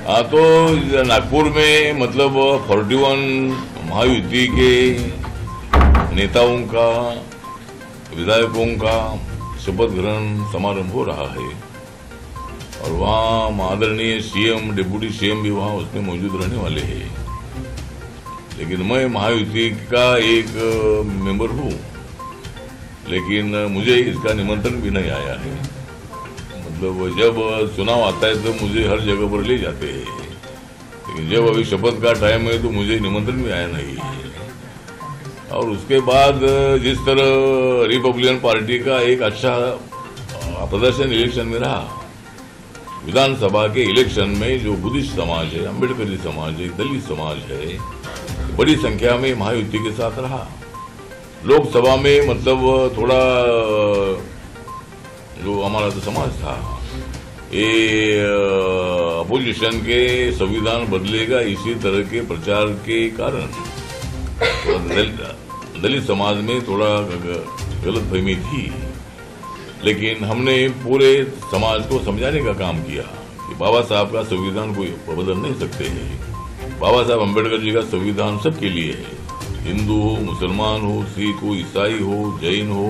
हाँ, तो नागपुर में मतलब 41 महायुति के नेताओं का, विधायकों का शपथ ग्रहण समारोह हो रहा है और वहाँ आदरणीय सीएम, डिप्टी सीएम भी वहाँ उसमें मौजूद रहने वाले हैं। लेकिन मैं महायुति का एक मेंबर हूँ, लेकिन मुझे इसका निमंत्रण भी नहीं आया है। मतलब जब चुनाव आता है तो मुझे हर जगह पर ले जाते हैं, लेकिन जब अभी शपथ का टाइम है तो मुझे निमंत्रण भी आया नहीं है। और उसके बाद जिस तरह रिपब्लिकन पार्टी का एक अच्छा प्रदर्शन इलेक्शन में रहा, विधानसभा के इलेक्शन में जो बुद्धिस्ट समाज है, अम्बेडकरी समाज है, दलित समाज है, बड़ी संख्या में महायुति के साथ रहा। लोकसभा में मतलब थोड़ा जो हमारा तो समाज था, ये अपोजिशन के संविधान बदलेगा इसी तरह के प्रचार के कारण दलित समाज में थोड़ा गलतफहमी थी। लेकिन हमने पूरे समाज को समझाने का काम किया कि बाबा साहब का संविधान कोई बदल नहीं सकते हैं। बाबा साहब अम्बेडकर जी का संविधान सबके लिए है, हिंदू हो, मुसलमान हो, सिख हो, ईसाई हो, जैन हो,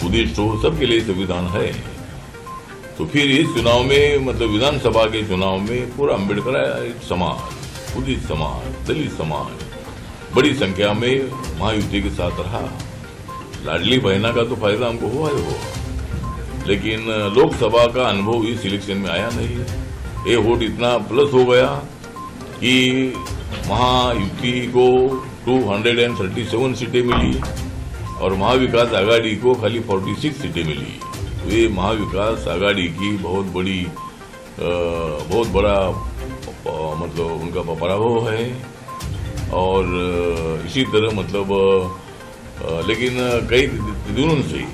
बुद्धिस्ट हो, सबके लिए संविधान है। तो फिर इस चुनाव में मतलब विधानसभा के चुनाव में पूरा अम्बेडकर समाज, बुद्धिस्ट समाज, दलित समाज बड़ी संख्या में महायुति के साथ रहा। लाडली बहना का तो फायदा हमको हुआ ही हुआ, लेकिन लोकसभा का अनुभव इस इलेक्शन में आया नहीं। ये वोट इतना प्लस हो गया कि महायुति को 237 सीटें मिली और महाविकास आघाड़ी को खाली 46 सीटें मिली। तो ये महाविकास आघाड़ी की बहुत बड़ा मतलब उनका पराभव है। और इसी तरह मतलब लेकिन कई दिनों से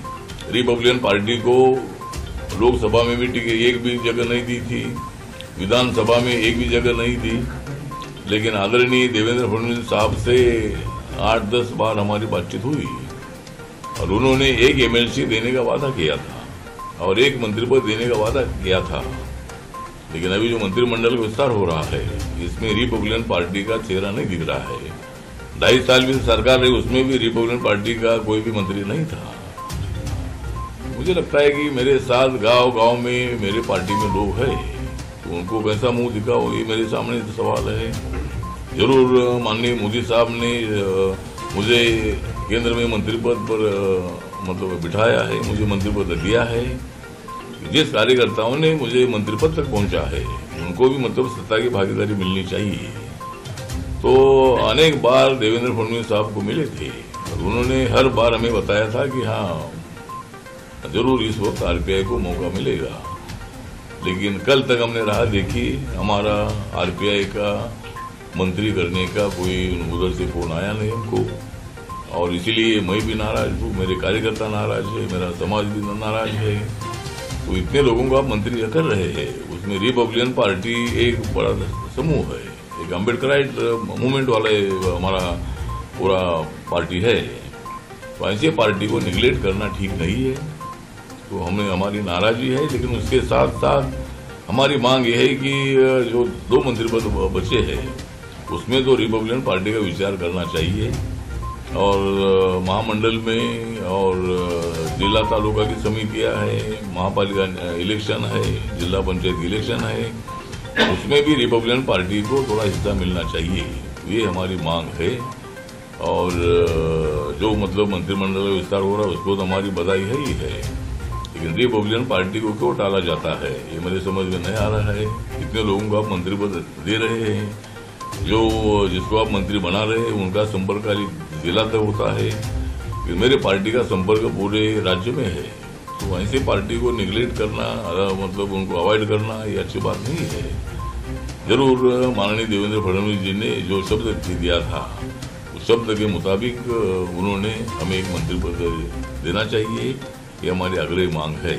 रिपब्लिकन पार्टी को लोकसभा में भी टिकट एक भी जगह नहीं दी थी, विधानसभा में एक भी जगह नहीं दी। लेकिन आदरणीय देवेंद्र फडणवीस साहब से 8-10 बार हमारी बातचीत हुई और उन्होंने एक एमएलसी देने का वादा किया था और एक मंत्री पद देने का वादा किया था। लेकिन अभी जो मंत्रिमंडल का विस्तार हो रहा है, इसमें रिपब्लिकन पार्टी का चेहरा नहीं दिख रहा है। 2.5 साल भी सरकार रही, उसमें भी रिपब्लिकन पार्टी का कोई भी मंत्री नहीं था। मुझे लगता है कि मेरे साथ गांव-गांव में मेरे पार्टी में लोग हैं, तो उनको कैसा मुंह दिखाओ, ये मेरे सामने सवाल है। जरूर माननीय मोदी साहब ने मुझे केंद्र में मंत्री पद पर मतलब बिठाया है, मुझे मंत्री पद दिया है। जिस कार्यकर्ताओं ने मुझे मंत्री पद तक पहुंचा है, उनको भी मतलब सत्ता की भागीदारी मिलनी चाहिए। तो अनेक बार देवेंद्र फडणवीस साहब को मिले थे और उन्होंने हर बार हमें बताया था कि हाँ जरूर इस वक्त आरपीआई को मौका मिलेगा। लेकिन कल तक हमने राह देखी, हमारा आरपीआई का मंत्री करने का कोई उधर से फोन आया नहीं हमको। और इसीलिए मैं भी नाराज हूँ, मेरे कार्यकर्ता नाराज है, मेरा समाज भी नाराज है। तो इतने लोगों को आप मंत्री कर रहे हैं, उसमें रिपब्लिकन पार्टी एक बड़ा समूह है, एक अम्बेडकराइट मूवमेंट वाला हमारा पूरा पार्टी है। तो ऐसी पार्टी को निगलेक्ट करना ठीक नहीं है। तो हमें हमारी नाराजगी है, लेकिन उसके साथ साथ हमारी मांग यह है कि जो 2 मंत्री पद बचे हैं उसमें तो रिपब्लिकन पार्टी का विचार करना चाहिए। और महामंडल में और जिला तालुका की समितियां है, महापालिका इलेक्शन है, जिला पंचायत इलेक्शन है, उसमें भी रिपब्लिकन पार्टी को थोड़ा हिस्सा मिलना चाहिए। ये हमारी मांग है। और जो मतलब मंत्रिमंडल का विस्तार हो रहा है उसको तो हमारी बधाई है ही है, लेकिन रिपब्लिकन पार्टी को क्यों टाला जाता है ये मेरे समझ में नहीं आ रहा है। इतने लोगों को आप मंत्री पद दे रहे हैं, जो जिसको आप मंत्री बना रहे हैं उनका संपर्क खाली जिला तक होता है, कि मेरे पार्टी का संपर्क पूरे राज्य में है। तो ऐसे पार्टी को निगलेक्ट करना मतलब उनको अवॉइड करना ये अच्छी बात नहीं है। जरूर माननीय देवेंद्र फडणवीस जी ने जो शब्द दिया था उस शब्द के मुताबिक उन्होंने हमें एक मंत्री पद देना चाहिए, ये हमारी अग्रही मांग है।